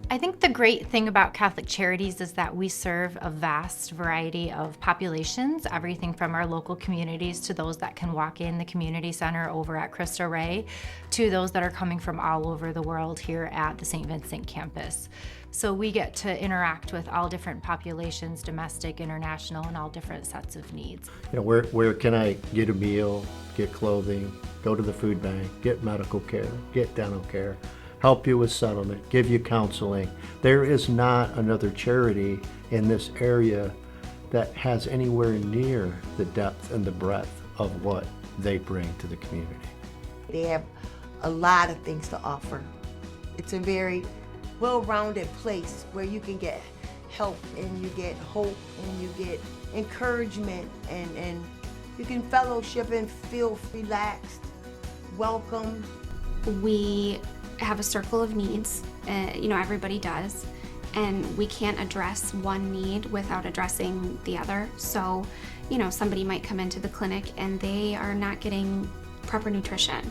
I think the great thing about Catholic Charities is that we serve a vast variety of populations, everything from our local communities to those that can walk in the community center over at Cristo Rey, to those that are coming from all over the world here at the St. Vincent campus. So we get to interact with all different populations, domestic, international, and all different sets of needs. You know, where can I get a meal, get clothing, go to the food bank, get medical care, get dental care, help you with settlement, give you counseling. There is not another charity in this area that has anywhere near the depth and the breadth of what they bring to the community. They have a lot of things to offer. It's a very well-rounded place where you can get help and you get hope and you get encouragement and you can fellowship and feel relaxed, welcome. We have a circle of needs, everybody does, and we can't address one need without addressing the other. So, somebody might come into the clinic and they are not getting proper nutrition.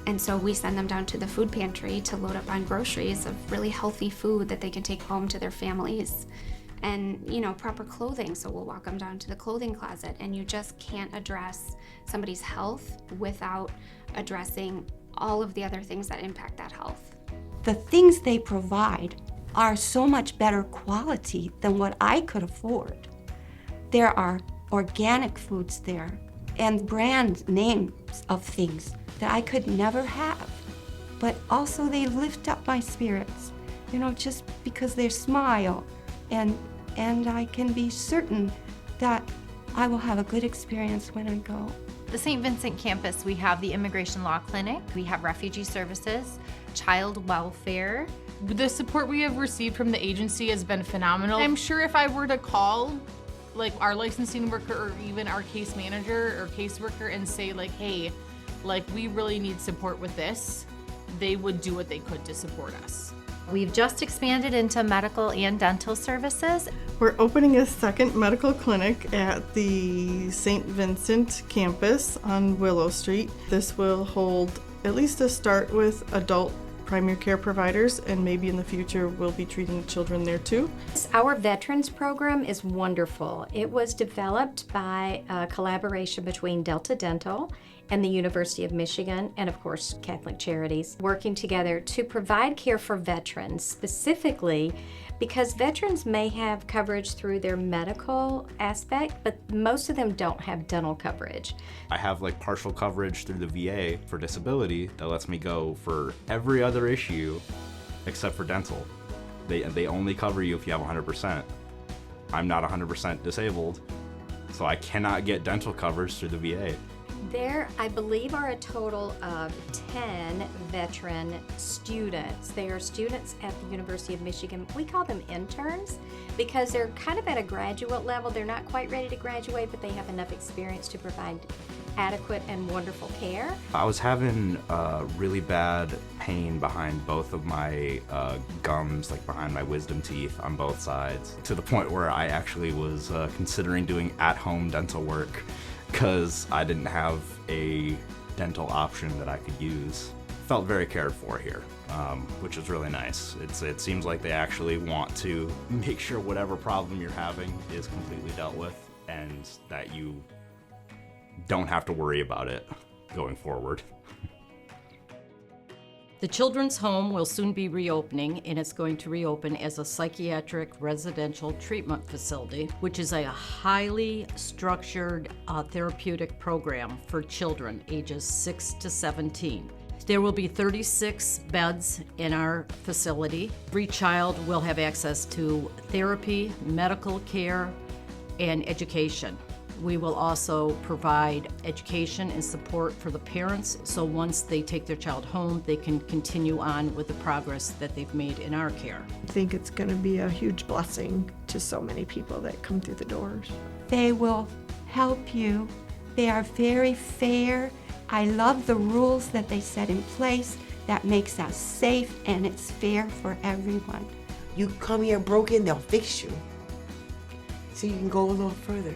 And so we send them down to the food pantry to load up on groceries of really healthy food that they can take home to their families. And, proper clothing, so we'll walk them down to the clothing closet. And you just can't address somebody's health without addressing all of the other things that impact that health. The things they provide are so much better quality than what I could afford. There are organic foods there and brand names of things that I could never have. But also they lift up my spirits, just because they smile, and I can be certain that I will have a good experience when I go. The St. Vincent campus, we have the Immigration Law Clinic, we have refugee services, child welfare. The support we have received from the agency has been phenomenal. I'm sure if I were to call our licensing worker or even our case manager or caseworker and say hey, we really need support with this, they would do what they could to support us. We've just expanded into medical and dental services. We're opening a second medical clinic at the St. Vincent campus on Willow Street. This will hold at least a start with adult primary care providers, and maybe in the future we'll be treating children there too. Our veterans program is wonderful. It was developed by a collaboration between Delta Dental and the University of Michigan, and of course Catholic Charities, working together to provide care for veterans, specifically because veterans may have coverage through their medical aspect, but most of them don't have dental coverage. I have partial coverage through the VA for disability that lets me go for every other issue except for dental. They only cover you if you have 100%. I'm not 100% disabled, so I cannot get dental coverage through the VA. There, I believe, are a total of 10 veteran students. They are students at the University of Michigan. We call them interns because they're kind of at a graduate level. They're not quite ready to graduate, but they have enough experience to provide adequate and wonderful care. I was having really bad pain behind both of my gums, behind my wisdom teeth on both sides, to the point where I actually was considering doing at-home dental work because I didn't have a dental option that I could use. Felt very cared for here, which is really nice. It seems like they actually want to make sure whatever problem you're having is completely dealt with and that you don't have to worry about it going forward. The Children's Home will soon be reopening, and it's going to reopen as a psychiatric residential treatment facility, which is a highly structured therapeutic program for children ages 6 to 17. There will be 36 beds in our facility. Every child will have access to therapy, medical care, and education. We will also provide education and support for the parents, so once they take their child home, they can continue on with the progress that they've made in our care. I think it's going to be a huge blessing to so many people that come through the doors. They will help you. They are very fair. I love the rules that they set in place that makes us safe, and it's fair for everyone. You come here broken, they'll fix you. So you can go a little further.